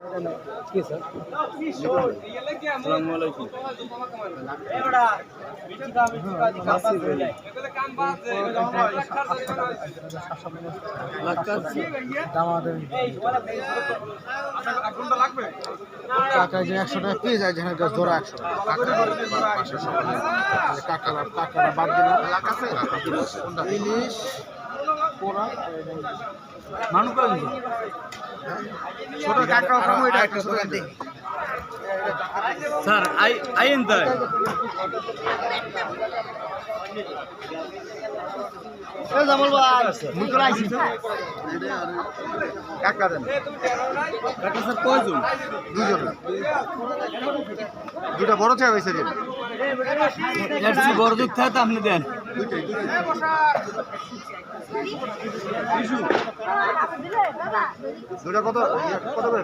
কি স্যার? আসসালামু আলাইকুম। কাকা যে 100 টাকা পেয়ে যায় যেখানে জোড়া 100 কাকারা বাদ দিলাম ইলিশ পোড়া মানু করেন ছোট কাকা কম এটা একটা ছোট দেখি স্যার আইন তাই এ জামাল ভাই মুই করে আইছি কাকা দেন কাকা স্যার কয়জন? দুজন দুটা বড় চা হইছে যে এরছি বড় দুধ থাকে আপনি দেন। দুটা কত কত করে